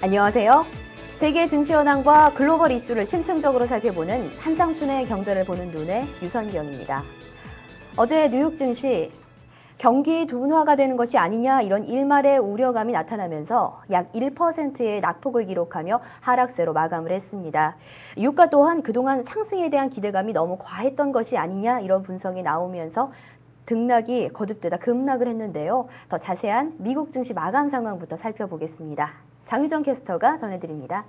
안녕하세요. 세계 증시 현황과 글로벌 이슈를 심층적으로 살펴보는 한상춘의 경제를 보는 눈의 유선경입니다. 어제 뉴욕 증시 경기 둔화가 되는 것이 아니냐 이런 일말의 우려감이 나타나면서 약 1%의 낙폭을 기록하며 하락세로 마감을 했습니다. 유가 또한 그동안 상승에 대한 기대감이 너무 과했던 것이 아니냐 이런 분석이 나오면서 등락이 거듭되다 급락을 했는데요. 더 자세한 미국 증시 마감 상황부터 살펴보겠습니다. 장유정 캐스터가 전해드립니다.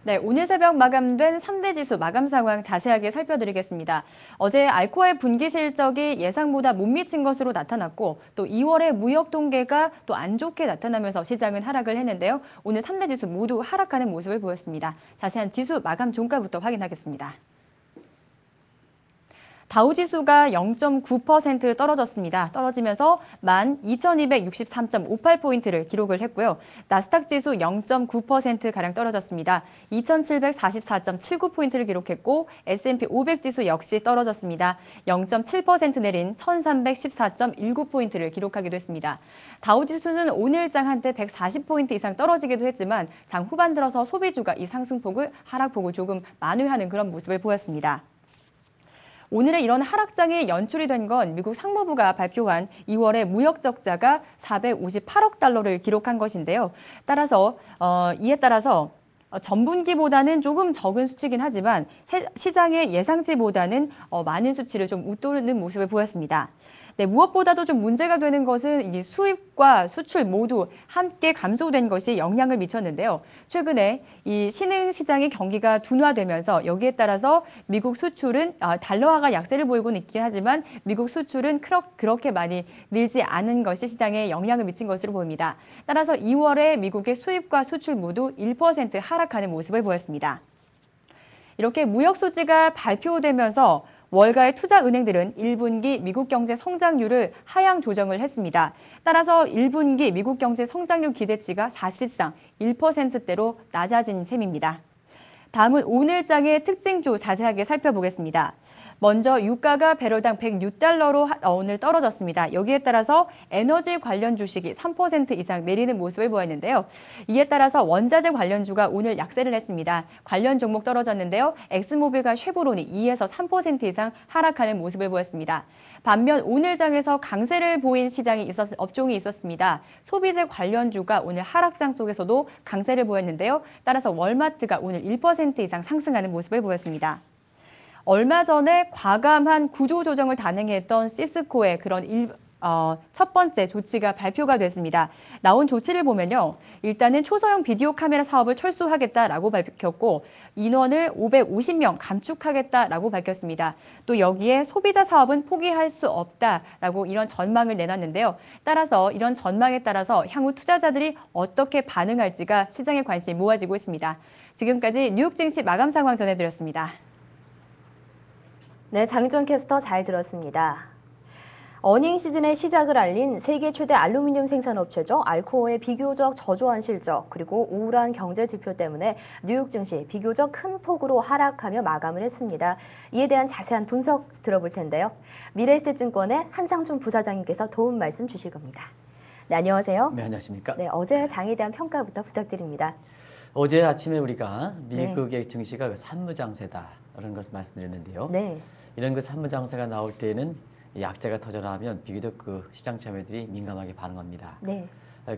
네, 오늘 새벽 마감된 3대 지수 마감 상황 자세하게 살펴드리겠습니다. 어제 알코아의 분기 실적이 예상보다 못 미친 것으로 나타났고 또 2월의 무역 통계가 또 안 좋게 나타나면서 시장은 하락을 했는데요. 오늘 3대 지수 모두 하락하는 모습을 보였습니다. 자세한 지수 마감 종가부터 확인하겠습니다. 다우지수가 0.9% 떨어졌습니다. 떨어지면서 12,263.58포인트를 기록을 했고요. 나스닥지수 0.9%가량 떨어졌습니다. 2,744.79포인트를 기록했고 S&P 500지수 역시 떨어졌습니다. 0.7% 내린 1,314.19포인트를 기록하기도 했습니다. 다우지수는 오늘장 한때 140포인트 이상 떨어지기도 했지만 장 후반 들어서 소비주가 이 상승폭을 하락폭을 조금 만회하는 그런 모습을 보였습니다. 오늘의 이런 하락장이 연출이 된 건 미국 상무부가 발표한 2월의 무역 적자가 458억 달러를 기록한 것인데요. 이에 따라서 전분기보다는 조금 적은 수치긴 하지만 시장의 예상치보다는 많은 수치를 좀 웃도는 모습을 보였습니다. 네, 무엇보다도 좀 문제가 되는 것은 이 수입과 수출 모두 함께 감소된 것이 영향을 미쳤는데요. 최근에 이 신흥 시장의 경기가 둔화되면서 여기에 따라서 미국 수출은 달러화가 약세를 보이고는 있긴 하지만 미국 수출은 그렇게 많이 늘지 않은 것이 시장에 영향을 미친 것으로 보입니다. 따라서 2월에 미국의 수입과 수출 모두 1% 하락하는 모습을 보였습니다. 이렇게 무역 수지가 발표되면서 월가의 투자은행들은 1분기 미국 경제 성장률을 하향 조정을 했습니다. 따라서 1분기 미국 경제 성장률 기대치가 사실상 1%대로 낮아진 셈입니다. 다음은 오늘장의 특징주 자세하게 살펴보겠습니다. 먼저 유가가 배럴당 106달러로 오늘 떨어졌습니다. 여기에 따라서 에너지 관련 주식이 3% 이상 내리는 모습을 보였는데요. 이에 따라서 원자재 관련주가 오늘 약세를 했습니다. 관련 종목 떨어졌는데요. 엑스모빌과 쉐보론이 2에서 3% 이상 하락하는 모습을 보였습니다. 반면 오늘장에서 강세를 보인 업종이 있었습니다. 소비재 관련주가 오늘 하락장 속에서도 강세를 보였는데요. 따라서 월마트가 오늘 1% 이상 상승하는 모습을 보였습니다. 얼마 전에 과감한 구조조정을 단행했던 시스코의 그런 첫 번째 조치가 발표가 됐습니다. 나온 조치를 보면요. 일단은 초소형 비디오 카메라 사업을 철수하겠다라고 밝혔고 인원을 550명 감축하겠다라고 밝혔습니다. 또 여기에 소비자 사업은 포기할 수 없다라고 이런 전망을 내놨는데요. 따라서 이런 전망에 따라서 향후 투자자들이 어떻게 반응할지가 시장의 관심이 모아지고 있습니다. 지금까지 뉴욕 증시 마감 상황 전해드렸습니다. 네, 장유정 캐스터 잘 들었습니다. 어닝 시즌의 시작을 알린 세계 최대 알루미늄 생산업체죠. 알코아의 비교적 저조한 실적 그리고 우울한 경제 지표 때문에 뉴욕 증시 비교적 큰 폭으로 하락하며 마감을 했습니다. 이에 대한 자세한 분석 들어볼 텐데요. 미래에셋증권의 한상춘 부사장님께서 도움 말씀 주실 겁니다. 네, 안녕하세요. 네, 안녕하십니까. 네, 어제 장에 대한 평가부터 부탁드립니다. 어제 아침에 우리가 미국의 증시가 산무장세다 이런 것을 말씀드렸는데요. 네. 이런 그 산무장세가 나올 때는 약재가 터져나오면 비교적 그 시장 참여들이 민감하게 반응합니다. 네.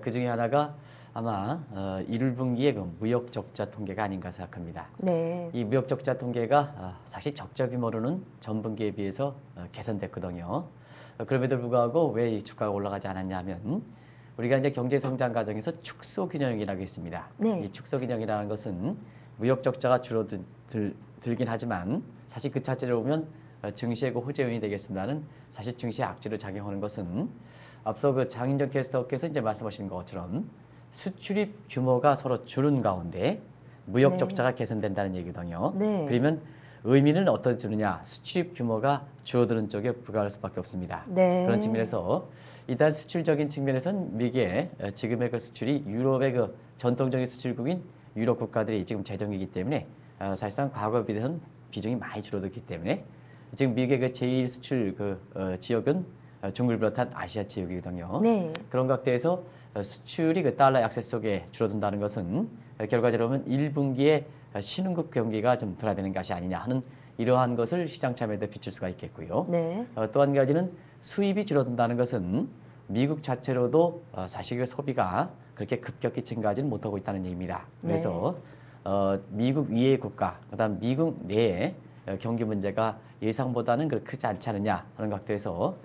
그 중에 하나가 아마 1분기의 그 무역 적자 통계가 아닌가 생각합니다. 네. 이 무역 적자 통계가 사실 적자 규모로는 전분기에 비해서 개선됐거든요. 그럼에도 불구하고 왜 이 주가가 올라가지 않았냐 하면 우리가 이제 경제 성장 과정에서 축소 균형이라고 있습니다. 네. 이 축소 균형이라는 것은 무역 적자가 줄어들긴 하지만 사실 그 자체로 보면 증시의 그 호재 요인이 되겠습니다는 사실 증시의 악재로 작용하는 것은 앞서 그 장윤정 캐스터께서 이제 말씀하신 것처럼 수출입 규모가 서로 줄은 가운데 무역 적자가 개선된다는 얘기거든요. 네. 그러면 의미는 어떤 주느냐? 수출입 규모가 줄어드는 쪽에 불과할 수밖에 없습니다. 네. 그런 측면에서 일단 수출적인 측면에서는 미국의 지금의 그 수출이 유럽의 그 전통적인 수출국인 유럽 국가들이 지금 재정이기 때문에 사실상 과거에 비해서는 비중이 많이 줄어들기 때문에 지금 미국의 그 제1 수출 지역은 중국을 비롯한 아시아 지역이거든요. 네. 그런 각도에서 수출이 그 달러 약세 속에 줄어든다는 것은 결과적으로 보면 1분기에 신흥국 경기가 좀 둔화되는 것이 아니냐 하는 이러한 것을 시장 참여에도 비출 수가 있겠고요. 네. 또 한 가지는 수입이 줄어든다는 것은 미국 자체로도 사실 그 소비가 그렇게 급격히 증가하지는 못하고 있다는 얘기입니다. 그래서 미국 위의 국가, 그다음 미국 내의 경기 문제가 예상보다는 그렇게 크지 않지 않느냐 하는 각도에서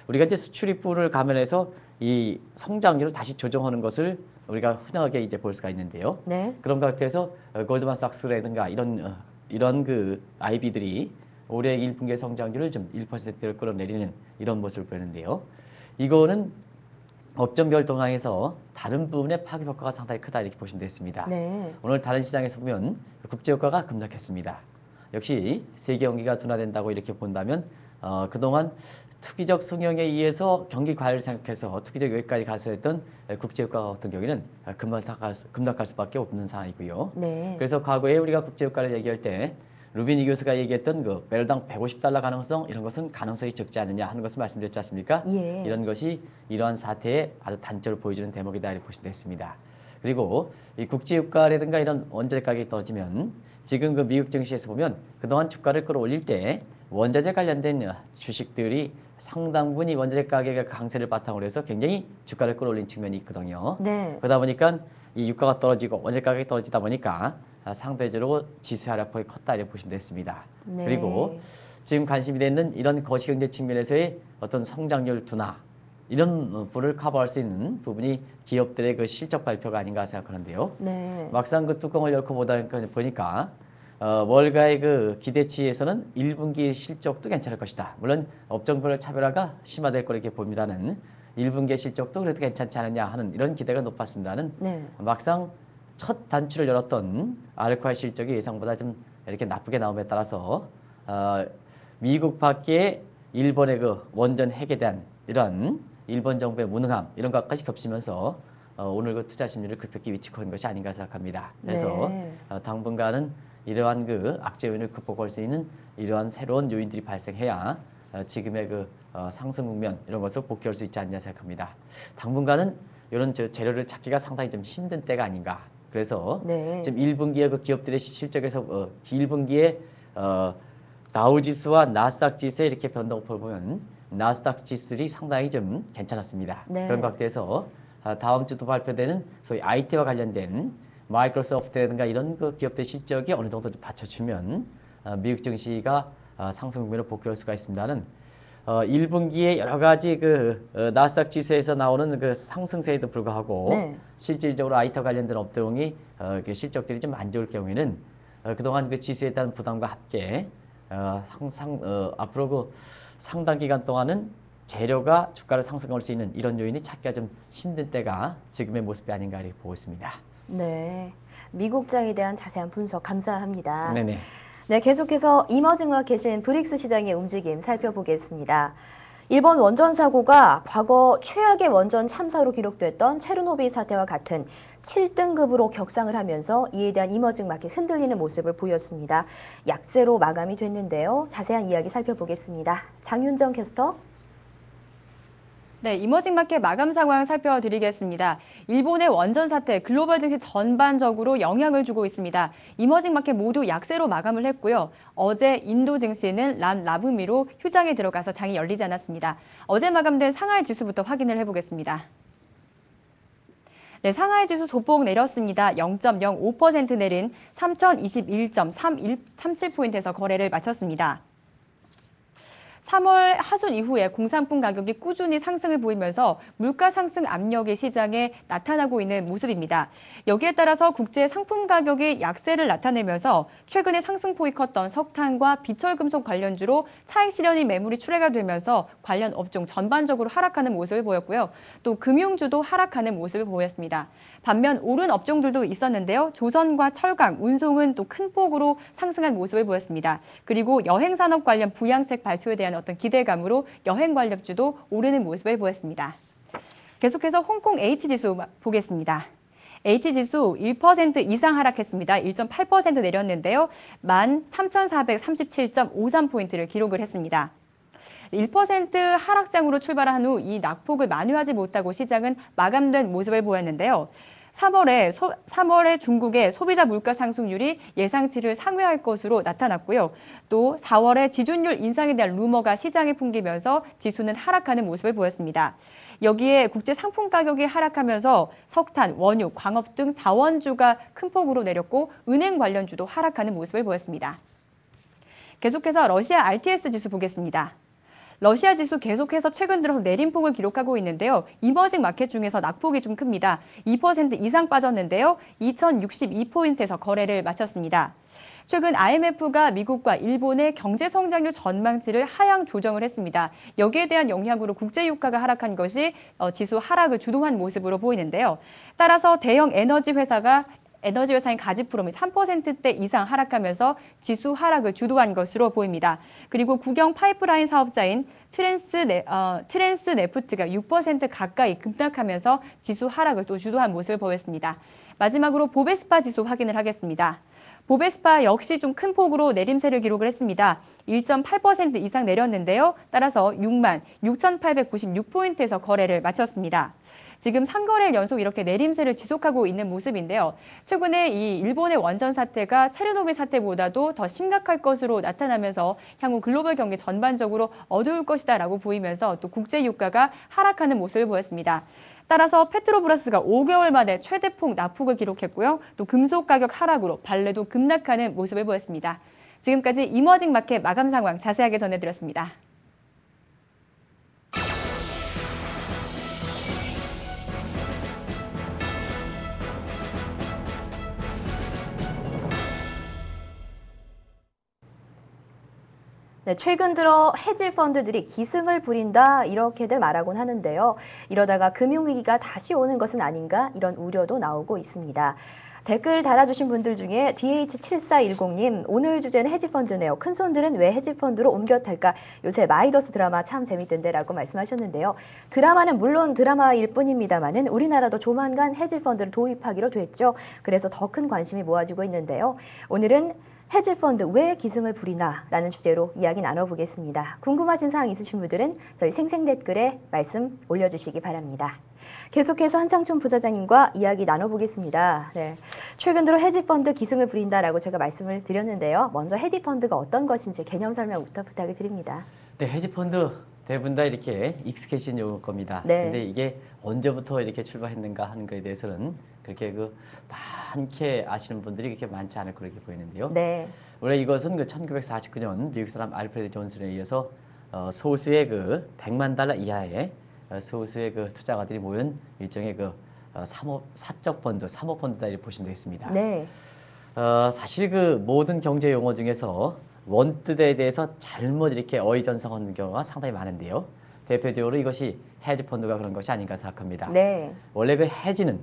우리가 이제 수출입 부를 감안해서 이 성장률을 다시 조정하는 것을 우리가 흔하게 이제 볼 수가 있는데요. 네. 그런 각도에서 골드만삭스라든가 이런 그 IB들이 올해 1분기 성장률을 좀 1%를 끌어내리는 이런 모습을 보이는데요. 이거는 업종별 동향에서 다른 부분의 파급 효과가 상당히 크다 이렇게 보시면 되겠습니다. 네. 오늘 다른 시장에서 보면 국제 효과가 급락했습니다. 역시 세계 경기가 둔화된다고 이렇게 본다면 그동안 투기적 성향에 의해서 경기 과열을 생각해서 투기적 여기까지 가서 했던 국제 효과 같은 경우에는 급락할 수밖에 없는 상황이고요. 네. 그래서 과거에 우리가 국제 효과를 얘기할 때 루비니 교수가 얘기했던 그 배럴당 150달러 가능성 이런 것은 가능성이 적지 않느냐 하는 것을 말씀드렸지 않습니까? 예. 이런 것이 이러한 사태의 아주 단적으로 보여주는 대목이다 이렇게 보시면 되겠습니다. 그리고 이 국제 유가라든가 이런 원자재 가격이 떨어지면 지금 그 미국 증시에서 보면 그동안 주가를 끌어올릴 때 원자재 관련된 주식들이 상당 부분이 원자재 가격의 강세를 바탕으로 해서 굉장히 주가를 끌어올린 측면이 있거든요. 네. 그러다 보니까 이 유가가 떨어지고 원자재 가격이 떨어지다 보니까 상대적으로 지수 하락폭이 컸다 이렇게 보시면 됐습니다. 네. 그리고 지금 관심이 되는 이런 거시경제 측면에서의 어떤 성장률 둔화 이런 부분을 커버할 수 있는 부분이 기업들의 그 실적 발표가 아닌가 생각하는데요. 네. 막상 그 뚜껑을 열고 보니까 월가의 그 기대치에서는 1분기 실적도 괜찮을 것이다. 물론 업종별 차별화가 심화될 거라 이렇게 봅니다는 1분기 실적도 그래도 괜찮지 않느냐 하는 이런 기대가 높았습니다는 네. 막상 첫 단추를 열었던 알코올 실적이 예상보다 좀 이렇게 나쁘게 나옴에 따라서 미국 밖에 일본의 그 원전 핵에 대한 이런 일본 정부의 무능함 이런 것까지 겹치면서 오늘 그 투자 심리를 급격히 위축한 것이 아닌가 생각합니다. 그래서 네. 당분간은 이러한 그 악재 요인을 극복할 수 있는 이러한 새로운 요인들이 발생해야 지금의 그 상승 국면 이런 것을 복귀할 수 있지 않냐 생각합니다. 당분간은 이런 재료를 찾기가 상당히 좀 힘든 때가 아닌가. 그래서 네. 지금 1분기에 그 기업들의 실적에서 1분기에 다우 지수와 나스닥 지수의 이렇게 변동폭을 보면 나스닥 지수들이 상당히 좀 괜찮았습니다. 네. 그런 각도에서 다음 주도 발표되는 소위 IT와 관련된 마이크로소프트라든가 이런 그 기업들 실적이 어느 정도 좀 받쳐주면 미국 증시가 상승 국면으로 복귀할 수가 있습니다는 1분기에 여러 가지 그 나스닥 지수에서 나오는 그 상승세에도 불구하고 네. 실질적으로 IT와 관련된 업종이 그 실적들이 좀 안 좋을 경우에는 그동안 그 지수에 대한 부담과 함께 항상 앞으로 그 상당 기간 동안은 재료가 주가를 상승할 수 있는 이런 요인이 찾기가 좀 힘든 때가 지금의 모습이 아닌가 이렇게 보고 있습니다. 네. 미국장에 대한 자세한 분석 감사합니다. 네네. 네, 계속해서 이머징 마켓인 브릭스 시장의 움직임 살펴보겠습니다. 일본 원전 사고가 과거 최악의 원전 참사로 기록됐던 체르노빌 사태와 같은 7등급으로 격상을 하면서 이에 대한 이머징 마켓 흔들리는 모습을 보였습니다. 약세로 마감이 됐는데요. 자세한 이야기 살펴보겠습니다. 장윤정 캐스터. 네, 이머징 마켓 마감 상황 살펴드리겠습니다. 일본의 원전 사태, 글로벌 증시 전반적으로 영향을 주고 있습니다. 이머징 마켓 모두 약세로 마감을 했고요. 어제 인도 증시는 라붐미로 휴장에 들어가서 장이 열리지 않았습니다. 어제 마감된 상하이 지수부터 확인을 해보겠습니다. 네, 상하이 지수 소폭 내렸습니다. 0.05% 내린 3021.37포인트에서 거래를 마쳤습니다. 3월 하순 이후에 공산품 가격이 꾸준히 상승을 보이면서 물가 상승 압력이 시장에 나타나고 있는 모습입니다. 여기에 따라서 국제 상품 가격이 약세를 나타내면서 최근에 상승폭이 컸던 석탄과 비철금속 관련주로 차익 실현이 매물이 출회가 되면서 관련 업종 전반적으로 하락하는 모습을 보였고요. 또 금융주도 하락하는 모습을 보였습니다. 반면 오른 업종들도 있었는데요. 조선과 철강, 운송은 또 큰 폭으로 상승한 모습을 보였습니다. 그리고 여행산업 관련 부양책 발표에 대한 어떤 기대감으로 여행 관련주도 오르는 모습을 보였습니다. 계속해서 홍콩 H지수 보겠습니다. H지수 1% 이상 하락했습니다. 1.8% 내렸는데요. 13,437.53포인트를 기록을 했습니다. 1% 하락장으로 출발한 후 이 낙폭을 만회하지 못하고 시장은 마감된 모습을 보였는데요. 3월에 중국의 소비자 물가 상승률이 예상치를 상회할 것으로 나타났고요. 또 4월에 지준율 인상에 대한 루머가 시장에 풍기면서 지수는 하락하는 모습을 보였습니다. 여기에 국제 상품 가격이 하락하면서 석탄, 원유, 광업 등 자원주가 큰 폭으로 내렸고 은행 관련주도 하락하는 모습을 보였습니다. 계속해서 러시아 RTS 지수 보겠습니다. 러시아 지수 계속해서 최근 들어서 내림폭을 기록하고 있는데요. 이머징 마켓 중에서 낙폭이 좀 큽니다. 2% 이상 빠졌는데요. 2062포인트에서 거래를 마쳤습니다. 최근 IMF가 미국과 일본의 경제 성장률 전망치를 하향 조정을 했습니다. 여기에 대한 영향으로 국제 유가가 하락한 것이 지수 하락을 주도한 모습으로 보이는데요. 따라서 대형 에너지 회사인 가지프롬이 3%대 이상 하락하면서 지수 하락을 주도한 것으로 보입니다. 그리고 국영 파이프라인 사업자인 트랜스네프트가 6% 가까이 급락하면서 지수 하락을 또 주도한 모습을 보였습니다. 마지막으로 보베스파 지수 확인을 하겠습니다. 보베스파 역시 좀 큰 폭으로 내림세를 기록을 했습니다. 1.8% 이상 내렸는데요. 따라서 66,896포인트에서 거래를 마쳤습니다. 지금 3거래일 연속 이렇게 내림세를 지속하고 있는 모습인데요. 최근에 이 일본의 원전 사태가 체르노빌 사태보다도 더 심각할 것으로 나타나면서 향후 글로벌 경기 전반적으로 어두울 것이다라고 보이면서 또 국제 유가가 하락하는 모습을 보였습니다. 따라서 페트로브라스가 5개월 만에 최대폭 낙폭을 기록했고요. 또 금속 가격 하락으로 발레도 급락하는 모습을 보였습니다. 지금까지 이머징 마켓 마감 상황 자세하게 전해드렸습니다. 네, 최근 들어 헤지 펀드들이 기승을 부린다 이렇게들 말하곤 하는데요. 이러다가 금융위기가 다시 오는 것은 아닌가 이런 우려도 나오고 있습니다. 댓글 달아주신 분들 중에 DH7410님, 오늘 주제는 헤지펀드네요. 큰손들은 왜 헤지펀드로 옮겨 탈까? 요새 마이더스 드라마 참 재밌던데 라고 말씀하셨는데요. 드라마는 물론 드라마일 뿐입니다만은 우리나라도 조만간 헤지펀드를 도입하기로 됐죠. 그래서 더 큰 관심이 모아지고 있는데요. 오늘은 헤지펀드 왜 기승을 부리나 라는 주제로 이야기 나눠보겠습니다. 궁금하신 사항 있으신 분들은 저희 생생 댓글에 말씀 올려주시기 바랍니다. 계속해서 한상춘 부사장님과 이야기 나눠보겠습니다. 네, 최근 들어 헤지펀드 기승을 부린다라고 제가 말씀을 드렸는데요. 먼저 헤지펀드가 어떤 것인지 개념 설명부터 부탁을 드립니다. 네, 헤지펀드 대부분 다 이렇게 익숙해진 겁니다. 네. 근데 이게 언제부터 이렇게 출발했는가 하는 거에 대해서는 그렇게 많게 아시는 분들이 그렇게 많지 않을 거렇게 보이는데요. 네. 원래 이것은 1949년 미국 사람 알프레드 존슨에 의해서 소수의 100만 달러 이하의 소수의 투자가들이 모인 일종의 사적 펀드, 사모펀드다 이렇게 보시면 되겠습니다. 네. 사실 모든 경제 용어 중에서 원뜻에 대해서 잘못 이렇게 어휘전송하는 경우가 상당히 많은데요. 대표적으로 이것이 헤지 펀드가 그런 것이 아닌가 생각합니다. 네. 원래 헤지는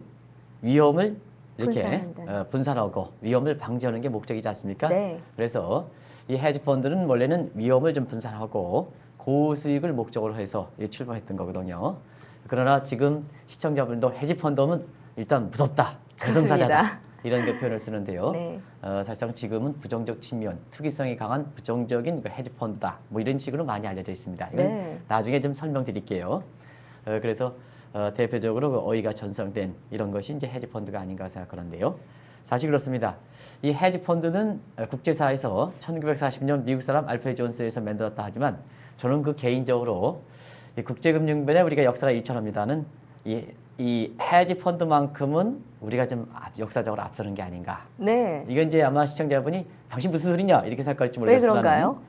위험을 이렇게 분산한다. 분산하고 위험을 방지하는 게 목적이지 않습니까? 네. 그래서 이 헤지 펀드는 원래는 위험을 좀 분산하고 고수익을 목적으로 해서 출발했던 거거든요. 그러나 지금 시청자분도 헤지 펀드 하면 일단 무섭다, 저승사자다 이런 표현을 쓰는데요. 네. 사실상 지금은 부정적 측면, 투기성이 강한 부정적인 헤지 펀드다. 뭐 이런 식으로 많이 알려져 있습니다. 이건 네. 나중에 좀 설명드릴게요. 그래서 대표적으로 어휘가 전성된 이런 것이 이제 헤지 펀드가 아닌가 생각하는데요. 사실 그렇습니다. 이 헤지 펀드는 국제사에서 1940년 미국 사람 알프레드 존슨에서 만들었다 하지만 저는 개인적으로 이 국제금융변에 우리가 역사가 일천합니다는 이 헤지 펀드만큼은 우리가 좀 역사적으로 앞서는 게 아닌가. 네. 이건 이제 아마 시청자분이 당신 무슨 소리냐 이렇게 생각할지 왜 모르겠지만 그런가요?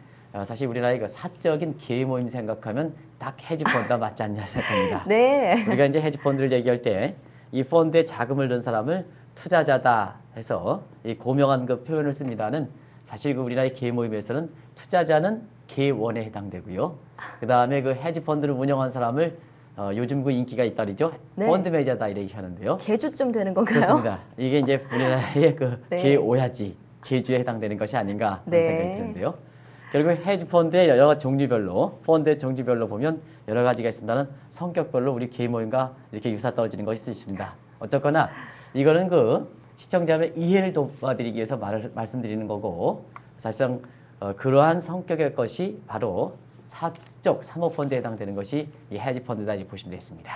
사실 우리나라의 사적인 개인 모임 생각하면 딱 헤지 펀드가 맞지 않냐 생각합니다. 네. 우리가 이제 헤지 펀드를 얘기할 때 이 펀드에 자금을 넣은 사람을 투자자다 해서 이 고명한 표현을 씁니다는 사실 우리나라의 개인 모임에서는 투자자는 개원에 해당되고요. 그 다음에 헤지 펀드를 운영한 사람을 요즘 인기가 있다리죠. 네. 펀드 매니저다 이렇게 하는데요. 개주쯤 되는 건가요? 그렇습니다. 이게 이제 우리나라의 네. 개오야지, 개주에 해당되는 것이 아닌가 하는 네. 생각이 드는데요. 결국 헤지 펀드의 여러 종류별로, 펀드의 종류별로 보면 여러 가지가 있습니다는 성격별로 우리 개인 모임과 이렇게 유사 떨어지는 것이 있습니다. 어쨌거나 이거는 시청자의 이해를 도와드리기 위해서 말씀드리는 거고 사실상 그러한 성격의 것이 바로 사적 사모펀드에 해당되는 것이 이 헤지펀드다 이렇게 보시면 되겠습니다.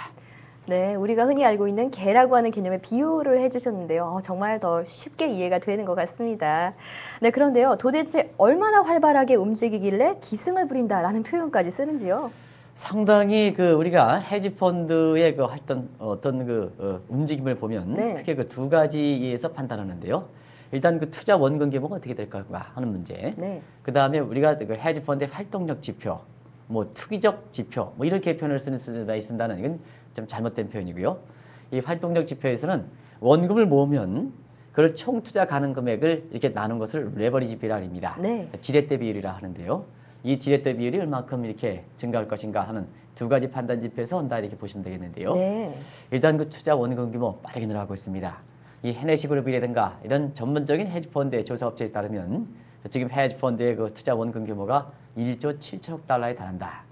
네, 우리가 흔히 알고 있는 개라고 하는 개념의 비유를 해주셨는데요. 정말 더 쉽게 이해가 되는 것 같습니다. 네, 그런데요. 도대체 얼마나 활발하게 움직이길래 기승을 부린다라는 표현까지 쓰는지요? 상당히 그 우리가 헤지펀드의 그 어떤 움직임을 보면 네. 크게 그 두 가지에서 판단하는데요. 일단 그 투자 원금 규모가 어떻게 될까 하는 문제. 네. 그 다음에 우리가 그 헤지펀드의 활동력 지표, 뭐 투기적 지표, 뭐 이렇게 표현을 쓴다는 이건 좀 잘못된 표현이고요. 이 활동력 지표에서는 원금을 모으면 그걸 총 투자 가능 금액을 이렇게 나눈 것을 레버리지 비율입니다. 네. 지렛대 비율이라 하는데요. 이 지렛대 비율이 얼마큼 이렇게 증가할 것인가 하는 두 가지 판단 지표에서 온다 이렇게 보시면 되겠는데요. 네. 일단 그 투자 원금 규모 빠르게 늘어나고 있습니다. 이 헤네시 그룹이라든가 이런 전문적인 헤지펀드의 조사 업체에 따르면 지금 헤지펀드의 그 투자 원금 규모가 1조 7천억 달러에 달한다.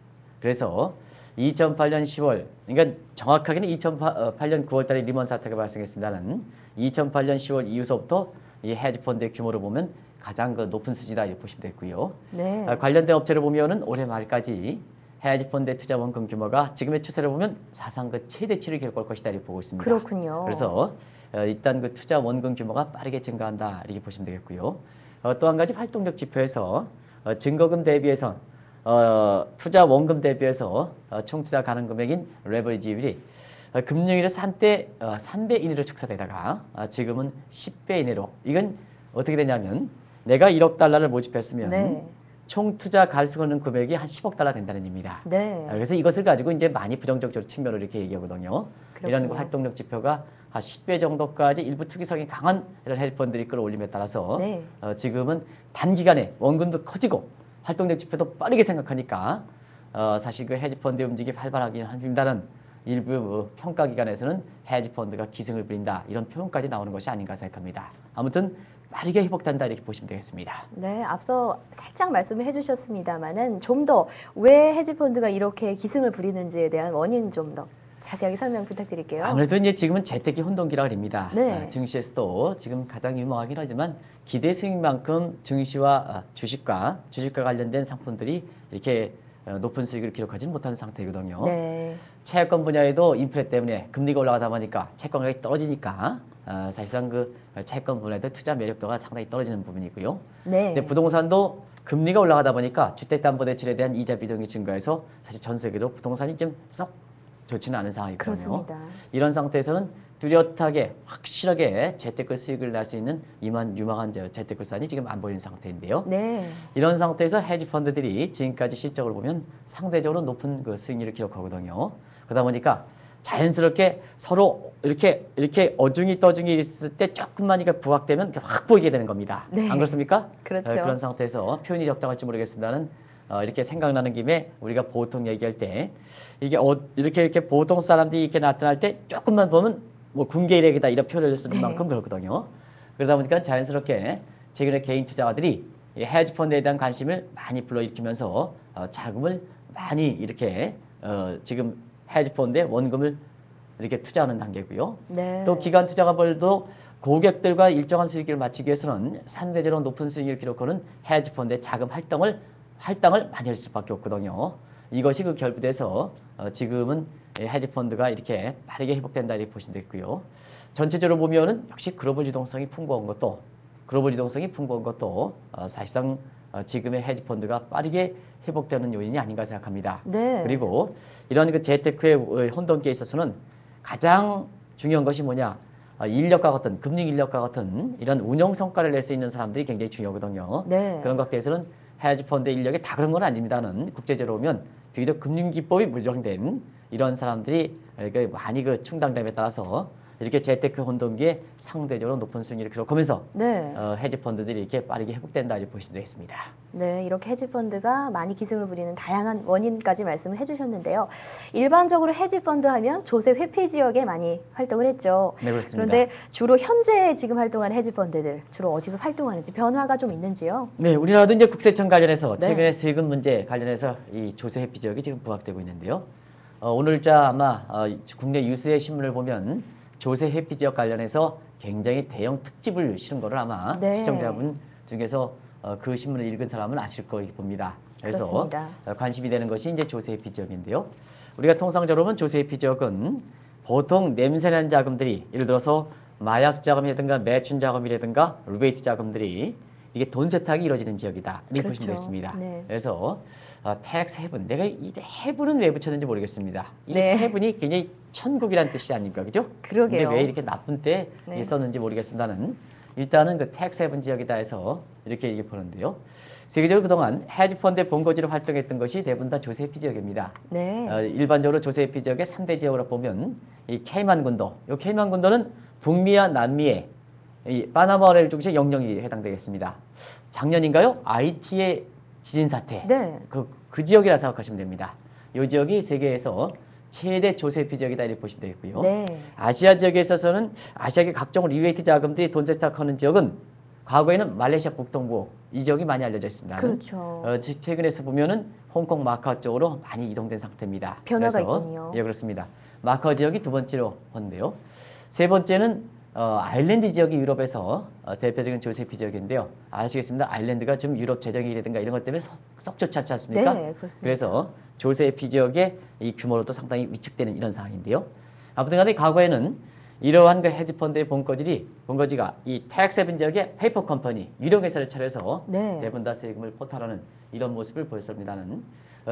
그래서 2008년 10월, 그러니까 정확하게는 2008년 9월 달에 리먼 사태가 발생했습니다는 2008년 10월 이후서부터 이 헤지펀드의 규모를 보면 가장 그 높은 수준이다 이렇게 보시면 되고요. 네. 관련된 업체를 보면은 올해 말까지 헤지펀드의 투자 원금 규모가 지금의 추세를 보면 사상 그 최대치를 기록할 것이다 이렇게 보고 있습니다. 그렇군요. 그래서 일단 그 투자 원금 규모가 빠르게 증가한다 이렇게 보시면 되겠고요. 또 한 가지 활동력 지표에서 증거금 대비해서 투자 원금 대비해서 총 투자 가능 금액인 레버리지 비율이 금융위에서 한때 3배 이내로 축소되다가 지금은 10배 이내로. 이건 어떻게 되냐면 내가 1억 달러를 모집했으면 네. 총 투자 갈 수 있는 금액이 한 10억 달러 된다는 의미입니다. 네. 그래서 이것을 가지고 이제 많이 부정적으로 측면으로 이렇게 얘기하거든요. 이런 그렇군요. 활동력 지표가 한 10배 정도까지 일부 투기성이 강한 이런 헤지펀드들이 끌어올림에 따라서 네. 지금은 단기간에 원금도 커지고 활동력 지표도 빠르게 생각하니까 사실 그 헤지펀드의 움직임이 활발하긴 한다는 일부 평가 기관에서는 헤지펀드가 기승을 부린다 이런 표현까지 나오는 것이 아닌가 생각합니다. 아무튼 빠르게 회복된다 이렇게 보시면 되겠습니다. 네, 앞서 살짝 말씀을 해주셨습니다만은 좀 더 왜 헤지펀드가 이렇게 기승을 부리는지에 대한 원인 좀 더 자세하게 설명 부탁드릴게요. 아무래도 이제 지금은 재테크 혼동기라 그럽니다. 네. 증시에서도 지금 가장 유망하긴 하지만 기대 수익만큼 증시와 주식과 관련된 상품들이 이렇게 높은 수익을 기록하지는 못하는 상태거든요. 네. 채권 분야에도 인플레 때문에 금리가 올라가다 보니까 채권 가격이 떨어지니까 사실상 그 채권 분야에도 투자 매력도가 상당히 떨어지는 부분이고요. 네. 근데 부동산도 금리가 올라가다 보니까 주택담보대출에 대한 이자 비용이 증가해서 사실 전 세계로 부동산이 좀 썩 좋지는 않은 상황이거든요. 그렇습니다. 이런 상태에서는 뚜렷하게 확실하게 재테크 수익을 낼 수 있는 유망한 재테크 수단이 지금 안 보이는 상태인데요. 네. 이런 상태에서 헤지 펀드들이 지금까지 실적을 보면 상대적으로 높은 그 수익률을 기록하거든요. 그러다 보니까 자연스럽게 서로 이렇게 어중이 떠중이 있을 때 조금만 이게 부각되면 확 보이게 되는 겁니다. 네. 안 그렇습니까? 그렇죠. 그런 상태에서 표현이 적당할지 모르겠습니다는 이렇게 생각나는 김에 우리가 보통 얘기할 때 이게 이렇게 보통 사람들이 이렇게 나타날 때 조금만 보면 뭐 군계일액이다 이런 표현을 쓰는 네. 만큼 그렇거든요. 그러다 보니까 자연스럽게 최근에 개인 투자가들이 이 헤지 펀드에 대한 관심을 많이 불러일으키면서 자금을 많이 이렇게 지금 헤지 펀드에 원금을 이렇게 투자하는 단계고요. 네. 또 기관 투자가들도 고객들과 일정한 수익을 맞추기 위해서는 상대적으로 높은 수익을 기록하는 헤지 펀드의 자금 할당을 많이 할 수밖에 없거든요. 이것이 그 결부돼서 지금은 헤지 펀드가 이렇게 빠르게 회복된다 이렇게 보시면 되고요. 전체적으로 보면은 역시 글로벌 유동성이 풍부한 것도 사실상 지금의 헤지 펀드가 빠르게 회복되는 요인이 아닌가 생각합니다. 네. 그리고 이런 그 재테크의 혼돈기에 있어서는 가장 중요한 것이 뭐냐? 인력과 같은 금융 인력과 같은 이런 운영 성과를 낼 수 있는 사람들이 굉장히 중요하거든요. 네. 그런 것들에서는 헤지 펀드 인력이 다 그런 건 아닙니다는 국제적으로 보면 비교적 금융 기법이 무정된 이런 사람들이 이렇게 많이 그 충당됨에 따라서 이렇게 재테크 혼돈기에 상대적으로 높은 수익률을 기록하면서 네. 헤지 펀드들이 이렇게 빠르게 회복된다 이렇게 보시면 되겠습니다. 네, 이렇게 헤지펀드가 많이 기승을 부리는 다양한 원인까지 말씀을 해주셨는데요. 일반적으로 헤지펀드 하면 조세 회피 지역에 많이 활동을 했죠. 네, 그렇습니다. 그런데 주로 현재 지금 활동하는 헤지펀드들 주로 어디서 활동하는지 변화가 좀 있는지요? 네, 우리나라도 이제 국세청 관련해서 네. 최근에 세금 문제 관련해서 이 조세 회피 지역이 지금 부각되고 있는데요. 오늘자 아마 국내 유수의 신문을 보면 조세 회피 지역 관련해서 굉장히 대형 특집을 실은 거를 아마 네. 시청자분 중에서 그 신문을 읽은 사람은 아실 거 봅니다. 그래서 그렇습니다. 관심이 되는 것이 이제 조세피 지역인데요. 우리가 통상적으로 보면 조세피 지역은 보통 냄새나는 자금들이 예를 들어서 마약 자금이라든가 매춘 자금이라든가 리베이트 자금들이 이게 돈 세탁이 이루어지는 지역이다. 이렇게 그렇죠. 보시면 되겠습니다. 네. 그래서 tax heaven, 내가 이 heaven은 왜 붙였는지 모르겠습니다. 이 네. heaven이 굉장히 천국이라는 뜻이 아닙니까, 그죠? 그러게요. 근데 왜 이렇게 나쁜 때 네. 썼는지 모르겠습니다는 일단은 그 tax heaven 지역이다 해서 이렇게 보는데요. 세계적으로 그동안 헤지펀드의 본거지로 활동했던 것이 대부분 다 조세피 지역입니다. 네. 일반적으로 조세피 지역의 3대 지역으로 보면 이 케이만 군도, 이 케이만 군도는 북미와 남미의 이 파나마를 중심의 영역이 해당되겠습니다. 작년인가요? IT의 지진 사태. 네. 그 지역이라 생각하시면 됩니다. 이 지역이 세계에서 최대 조세피 지역이다 이렇게 보시면 되겠고요. 네. 아시아 지역에 있어서는 아시아의 각종 리베이트 자금들이 돈 세탁하는 지역은 과거에는 말레이시아 북동부 이 지역이 많이 알려져 있습니다. 그렇죠. 최근에서 보면은 홍콩 마카오 쪽으로 많이 이동된 상태입니다. 변화가 그래서, 있군요. 예, 그렇습니다. 마카오 지역이 두 번째로 보는데요. 세 번째는 아일랜드 지역이 유럽에서 대표적인 조세피 지역인데요. 아시겠습니다. 아일랜드가 지금 유럽 재정이라든가 이런 것 때문에 썩 좋지 않지 않습니까? 네, 그렇습니다. 그래서 조세피 지역의 이 규모로도 상당히 위축되는 이런 상황인데요. 아무튼 간에 과거에는 이러한 그 헤지펀드의 본거지가 이 텍세븐 지역의 페이퍼 컴퍼니, 유령 회사를 차려서 네. 대부분 다 세금을 포탈하는 이런 모습을 보였습니다는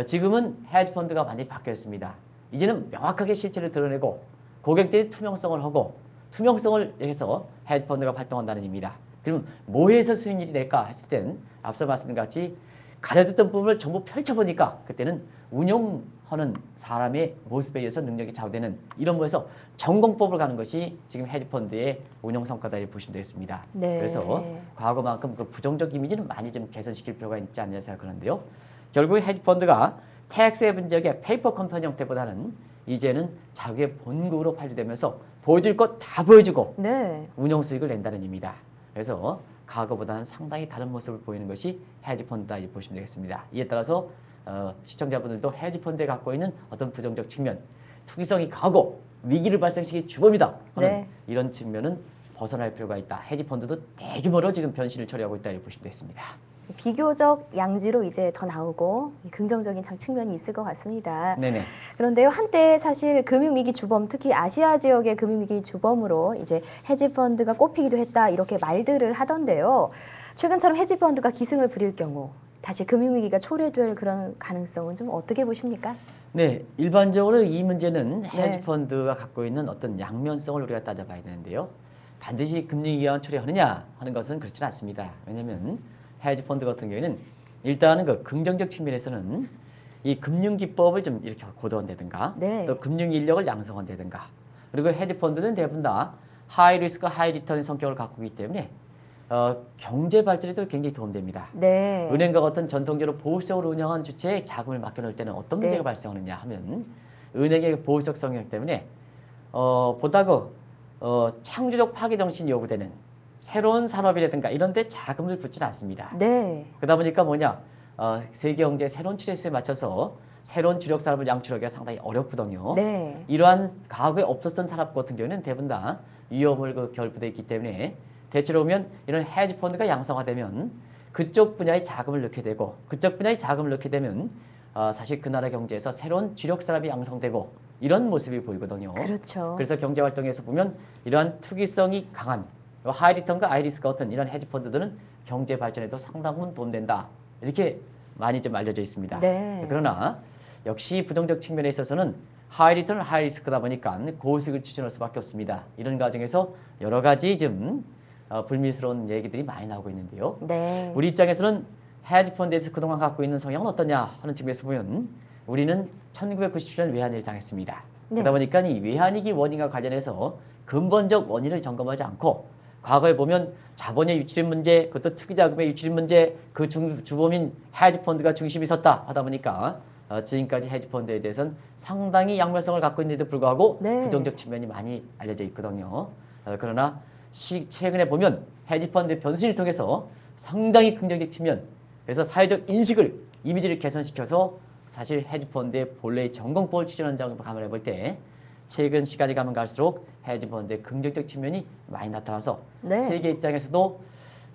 지금은 헤지펀드가 많이 바뀌었습니다. 이제는 명확하게 실체를 드러내고 고객들이 투명성을 하고 투명성을 해서 헤지펀드가 활동한다는 의미입니다. 그럼 뭐해서 수익률이 낼까 했을 땐 앞서 말씀드린 같이 가려졌던 부분을 전부 펼쳐보니까 그때는 운용하는 사람의 모습에 의해서 능력이 좌우되는 이런 모에서 전공법을 가는 것이 지금 헤지펀드의 운용 성과다 이렇게 보시면 되겠습니다. 네. 그래서 과거만큼 그 부정적 이미지는 많이 좀 개선시킬 필요가 있지 않냐 생각하는데요. 결국 헤지펀드가 텍스 헤븐 지역의 페이퍼 컴퍼니 형태보다는 이제는 자기의 본국으로 발주되면서 보여줄 것 다 보여주고 네. 운용 수익을 낸다는 의미입니다. 그래서 과거보다는 상당히 다른 모습을 보이는 것이 헤지펀드다 이렇게 보시면 되겠습니다. 이에 따라서 시청자분들도 헤지펀드에 갖고 있는 어떤 부정적 측면, 투기성이 강하고 위기를 발생시킬 주범이다 하는 네. 이런 측면은 벗어날 필요가 있다. 헤지펀드도 대규모로 지금 변신을 처리하고 있다 이렇게 보시면 되겠습니다. 비교적 양지로 이제 더 나오고 긍정적인 측면이 있을 것 같습니다. 네네. 그런데요, 한때 사실 금융위기 주범, 특히 아시아 지역의 금융위기 주범으로 이제 헤지펀드가 꼽히기도 했다 이렇게 말들을 하던데요. 최근처럼 헤지펀드가 기승을 부릴 경우 다시 금융위기가 초래될 그런 가능성은 좀 어떻게 보십니까? 네, 일반적으로 이 문제는 네. 헤지펀드가 갖고 있는 어떤 양면성을 우리가 따져봐야 되는데요. 반드시 금융위기와 초래하느냐 하는 것은 그렇진 않습니다. 왜냐하면 헤지펀드 같은 경우에는 일단은 그 긍정적 측면에서는 이 금융기법을 좀 이렇게 고도한다든가 네. 또 금융인력을 양성한다든가 그리고 헤지펀드는 대부분 다 하이 리스크 하이 리턴의 성격을 갖고 있기 때문에 경제 발전에도 굉장히 도움됩니다. 네. 은행과 같은 전통적으로 보수적으로 운영한 주체에 자금을 맡겨놓을 때는 어떤 문제가 네. 발생하느냐 하면 은행의 보수적 성격 때문에 보다 창조적 파괴 정신이 요구되는 새로운 산업이라든가 이런 데 자금을 붓지는 않습니다. 네. 그러다 보니까 세계 경제의 새로운 추세에 맞춰서 새로운 주력 산업을 양출하기가 상당히 어렵거든요. 네. 이러한 과거에 없었던 산업 같은 경우는 대부분 다 위험을 결부되어 있기 때문에 대체로 보면 이런 헤지펀드가 양성화되면 그쪽 분야의 자금을 넣게 되고 그쪽 분야의 자금을 넣게 되면 사실 그 나라 경제에서 새로운 주력 산업이 양성되고 이런 모습이 보이거든요. 그렇죠. 그래서 경제 활동에서 보면 이러한 투기성이 강한 하이리턴과 아이리스 같은 이런 헤지펀드들은 경제 발전에도 상당한 도움된다. 이렇게 많이 좀 알려져 있습니다. 네. 그러나 역시 부정적 측면에 있어서는 하이리턴, 하이리스크다 보니까 고수익을 추진할 수밖에 없습니다. 이런 과정에서 여러 가지 좀 불미스러운 얘기들이 많이 나오고 있는데요. 네. 우리 입장에서는 헤지펀드에서 그동안 갖고 있는 성향은 어떠냐 하는 측면에서 보면 우리는 1997년 외환위기를 당했습니다. 네. 그러다 보니까 이 외환위기 원인과 관련해서 근본적 원인을 점검하지 않고 과거에 보면 자본의 유출인 문제, 그것도 투기자금의 유출인 문제, 그 주범인 헤지펀드가 중심이 섰다 하다 보니까 지금까지 헤지펀드에 대해서는 상당히 양면성을 갖고 있는데도 불구하고 네. 부정적 측면이 많이 알려져 있거든요. 그러나 최근에 보면 헤지펀드의 변신을 통해서 상당히 긍정적 측면, 그래서 사회적 인식을, 이미지를 개선시켜서 사실 헤지펀드의 본래의 전공법을 추진하는 점을 감안해 볼 때 최근 시간이 가면 갈수록 헤지펀드의 긍정적 측면이 많이 나타나서 네. 세계 입장에서도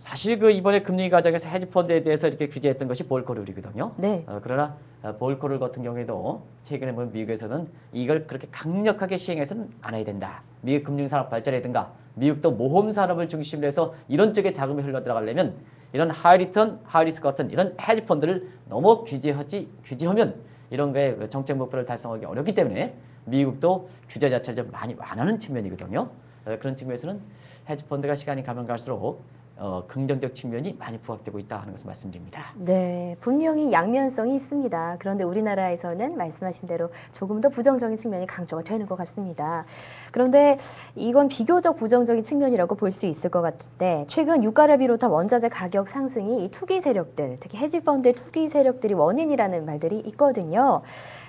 사실 그 이번에 금리 과정에서 헤지펀드에 대해서 이렇게 규제했던 것이 볼커 룰이거든요. 네. 그러나 볼커 룰 같은 경우에도 최근에 보면 미국에서는 이걸 그렇게 강력하게 시행해서는 안 해야 된다. 미국 금융산업 발전이든가 미국도 모험 산업을 중심으로 해서 이런 쪽에 자금이 흘러들어가려면 이런 하이리턴, 하이리스크 같은 이런 헤지펀드를 너무 규제하면 이런 거에 정책 목표를 달성하기 어렵기 때문에 미국도 규제 자체를 좀 많이 완화하는 측면이거든요. 그런 측면에서는 헤지펀드가 시간이 가면 갈수록 긍정적 측면이 많이 부각되고 있다 하는 것을 말씀드립니다. 네, 분명히 양면성이 있습니다. 그런데 우리나라에서는 말씀하신 대로 조금 더 부정적인 측면이 강조가 되는 것 같습니다. 그런데 이건 비교적 부정적인 측면이라고 볼 수 있을 것 같은데 최근 유가를 비롯한 원자재 가격 상승이 이 투기 세력들, 특히 헤지펀드의 투기 세력들이 원인이라는 말들이 있거든요.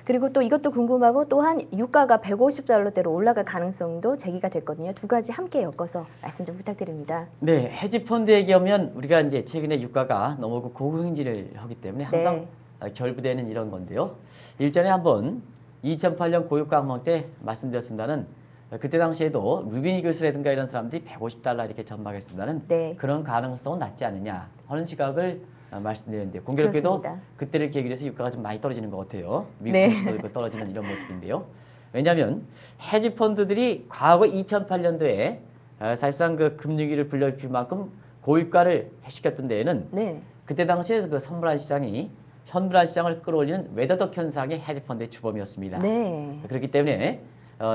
그리고 또 이것도 궁금하고 또한 유가가 150달러대로 올라갈 가능성도 제기가 됐거든요. 두 가지 함께 엮어서 말씀 좀 부탁드립니다. 네, 헤지펀드 얘기하면 우리가 이제 최근에 유가가 너무 고공행진을 하기 때문에 항상 결부되는 이런 건데요. 일전에 한번 2008년 고유가 항목 때 말씀드렸습니다는 그때 당시에도 루비니 교수라든가 이런 사람들이 150달러 이렇게 전망했습니다는 그런 가능성은 낮지 않느냐 하는 시각을 말씀드렸는데 공교롭게도 그때를 계기로 해서 유가가 좀 많이 떨어지는 것 같아요. 미국도 떨어지는 이런 모습인데요. 왜냐하면 헤지펀드들이 과거 2008년도에 사실상 그 금융위기를 불러일으킬 만큼 고유가를 시켰던 데에는 그때 당시에 그 선물한 시장이 현물한 시장을 끌어올리는 웨더덕 현상의 헤지펀드의 주범이었습니다. 그렇기 때문에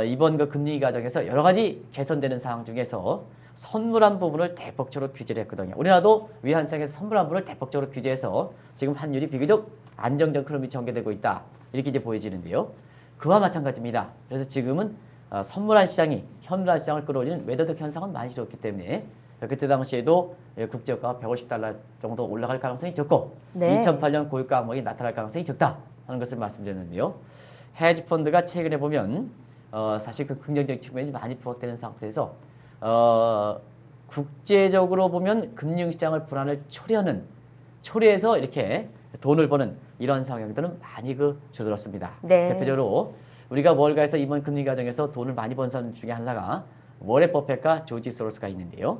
이번 그 금리 과정에서 여러 가지 개선되는 상황 중에서 선물한 부분을 대폭적으로 규제를 했거든요. 우리나라도 위안상에서 선물한 부분을 대폭적으로 규제해서 지금 환율이 비교적 안정적 흐름이 전개되고 있다. 이렇게 이제 보여지는데요. 그와 마찬가지입니다. 그래서 지금은 선물한 시장이 현물한 시장을 끌어올리는 웨더덕 현상은 많이 줄었기 때문에 그때 당시에도 국제유가가 150달러 정도 올라갈 가능성이 적고 2008년 고유가 항목이 나타날 가능성이 적다 하는 것을 말씀드렸는데요. 헤지펀드가 최근에 보면 사실 그 긍정적 측면이 많이 부각되는 상태에서 국제적으로 보면 금융시장을 불안을 초래해서 이렇게 돈을 버는 이런 상황들은 많이 줄어들었습니다. 대표적으로 우리가 월가에서 이번 금리 과정에서 돈을 많이 번 사람 중에 하나가 워렌 버핏과 조지 소로스가 있는데요.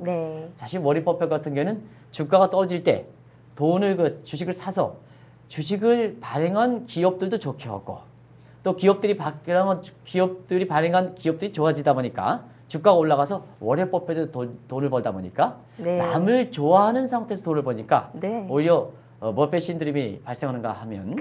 사실 워렌 버핏 같은 경우는 주가가 떨어질 때 돈을 주식을 사서 주식을 발행한 기업들도 좋게 하고 또 기업들이 발행한 기업들이 좋아지다 보니까 주가가 올라가서 워렌 버핏도 돈을 벌다 보니까 남을 좋아하는 상태에서 돈을 버니까 오히려 버핏 신드림이 발생하는가 하면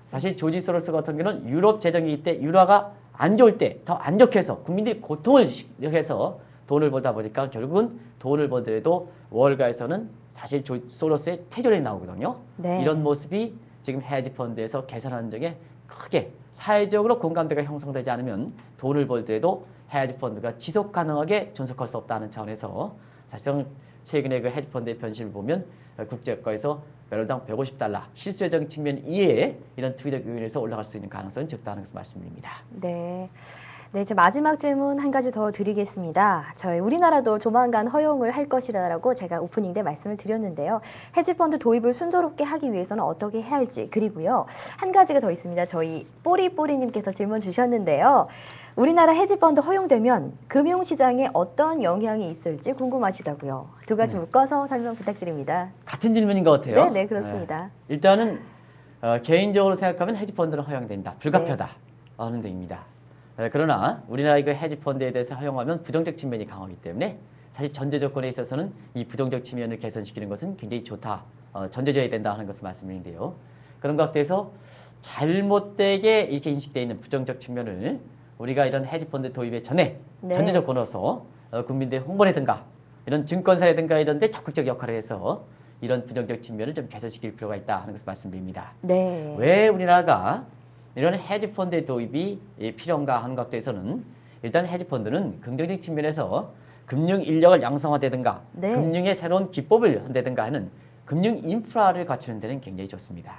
사실 조지 소로스 같은 경우는 유럽 재정위기 때 유로화가 안 좋을 때 더 안 좋게 해서 국민들이 고통을 해서 돈을 벌다 보니까 결국은 돈을 벌더라도 월가에서는 사실 소로스의 퇴조론이 나오거든요. 이런 모습이 지금 헤지펀드에서 개선하는 점에 크게 사회적으로 공감대가 형성되지 않으면 돈을 벌더라도 헤지펀드가 지속 가능하게 존속할 수 없다는 차원에서 사실상 최근에 그 헤지펀드의 변심을 보면 국제유가에서 매월당 150달러 실수요적인 측면 이외에 이런 투기적 요인에서 올라갈 수 있는 가능성은 적다는 것을 말씀드립니다. 네, 제 마지막 질문 한 가지 더 드리겠습니다. 저희 우리나라도 조만간 허용을 할 것이라고 제가 오프닝 때 말씀을 드렸는데요. 헤지펀드 도입을 순조롭게 하기 위해서는 어떻게 해야 할지 그리고요. 한 가지가 더 있습니다. 저희 뽀리뽀리님께서 질문 주셨는데요. 우리나라 헤지펀드 허용되면 금융시장에 어떤 영향이 있을지 궁금하시다고요. 두 가지 묶어서 설명 부탁드립니다. 같은 질문인 것 같아요. 네, 그렇습니다. 일단은 개인적으로 생각하면 헤지펀드는 허용된다. 불가피하다 하는 등입니다. 그러나 우리나라 이거 헤지펀드에 대해서 허용하면 부정적 측면이 강하기 때문에 사실 전제 조건에 있어서는 이 부정적 측면을 개선시키는 것은 굉장히 좋다. 전제줘야 된다 하는 것을 말씀드리는데요. 그런 것 같아서 잘못되게 이렇게 인식되어 있는 부정적 측면을 우리가 이런 헤지펀드 도입의 전에 전제 조건으로서 국민들의 홍보라든가 이런 증권사라든가 이런 데 적극적 역할을 해서 이런 부정적 측면을 좀 개선시킬 필요가 있다 하는 것을 말씀드립니다. 왜 우리나라가 이런 헤지펀드의 도입이 필요한가 하는 것에 대해서는 일단 헤지펀드는 긍정적 측면에서 금융 인력을 양성화되든가 금융의 새로운 기법을 한다든가 하는 금융 인프라를 갖추는 데는 굉장히 좋습니다.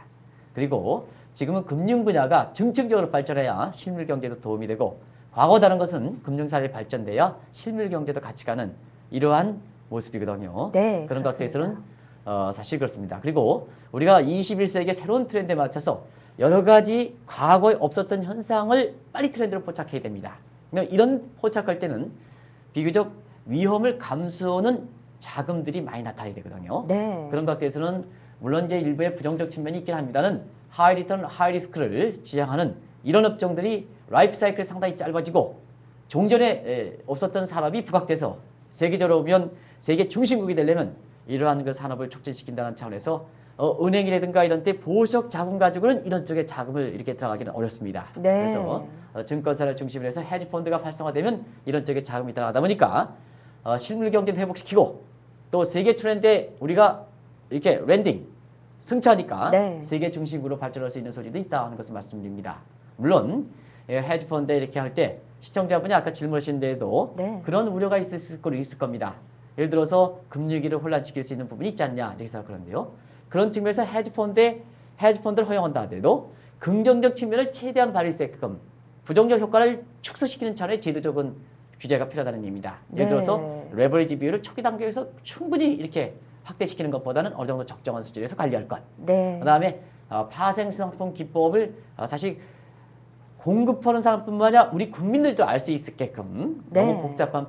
그리고 지금은 금융 분야가 중증적으로 발전해야 실물 경제도 도움이 되고 과거 다른 것은 금융사회이 발전돼야 실물 경제도 같이 가는 이러한 모습이거든요. 그런 것에서는 사실 그렇습니다. 그리고 우리가 21세기의 새로운 트렌드에 맞춰서 여러 가지 과거에 없었던 현상을 빨리 트렌드로 포착해야 됩니다. 그러니까 이런 포착할 때는 비교적 위험을 감수하는 자금들이 많이 나타나게 되거든요. 네. 그런 것들에서는 물론 이제 일부의 부정적 측면이 있긴 합니다는 하이 리턴, 하이 리스크를 지향하는 이런 업종들이 라이프 사이클이 상당히 짧아지고 종전에 없었던 산업이 부각돼서 세계적으로 보면 세계 중심국이 되려면 이러한 그 산업을 촉진시킨다는 차원에서 은행이라든가 이런 데 보석 자금 가지고는 이런 쪽에 자금을 이렇게 들어가기는 어렵습니다. 네. 그래서 증권사를 중심으로 해서 헤지 펀드가 활성화되면 이런 쪽에 자금이 들어가다 보니까 실물 경제를 회복시키고 또 세계 트렌드에 우리가 이렇게 랜딩 승차하니까 네. 세계 중심으로 발전할 수 있는 소지도 있다 하는 것을 말씀드립니다. 물론 헤지 펀드 이렇게 할 때 시청자분이 아까 질문하신 데에도 네. 그런 우려가 있을 겁니다. 예를 들어서 금융위기를 혼란시킬 수 있는 부분이 있지 않냐 이렇게 생각하는데요. 그런 측면에서 헤지펀드를 허용한다 하더라도 긍정적 측면을 최대한 발휘할 수 있게끔 부정적 효과를 축소시키는 차원의 제도적인 규제가 필요하다는 의미입니다. 예를 들어서 네. 레버리지 비율을 초기 단계에서 충분히 이렇게 확대시키는 것보다는 어느 정도 적정한 수준에서 관리할 것. 네. 그다음에 파생상품 기법을 사실 공급하는 사람뿐만 아니라 우리 국민들도 알 수 있게끔 네. 너무 복잡한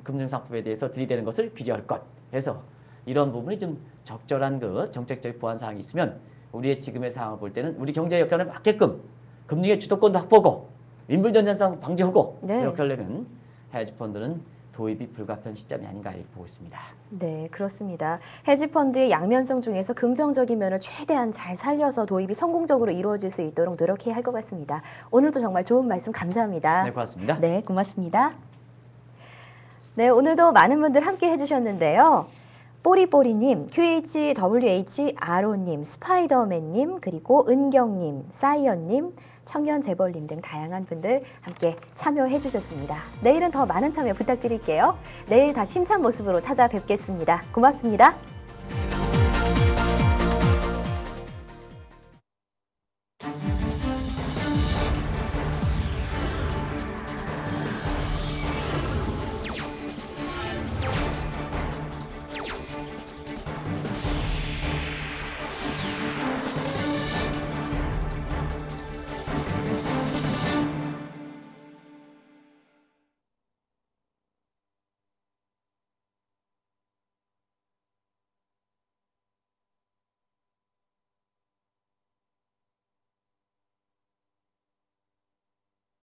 금융상품에 대해서 들이대는 것을 규제할 것. 해서 이런 부분이 좀 적절한 그 정책적 보완 사항이 있으면 우리의 지금의 상황을 볼 때는 우리 경제 역량에 맞게끔 금융의 주도권도 확보하고 인불전 현상 방지하고 네. 이렇게 하려면 헤지펀드는 도입이 불가피한 시점이 아닌가 이렇게 보고 있습니다. 네, 그렇습니다. 헤지펀드의 양면성 중에서 긍정적인 면을 최대한 잘 살려서 도입이 성공적으로 이루어질 수 있도록 노력해야 할 것 같습니다. 오늘도 정말 좋은 말씀 감사합니다. 네, 고맙습니다. 네, 고맙습니다. 네, 오늘도 많은 분들 함께 해주셨는데요. 뽀리뽀리님, QHWHRO님, 스파이더맨님, 그리고 은경님, 사이언님, 청년재벌님 등 다양한 분들 함께 참여해 주셨습니다. 내일은 더 많은 참여 부탁드릴게요. 내일 다시 힘찬 모습으로 찾아뵙겠습니다. 고맙습니다.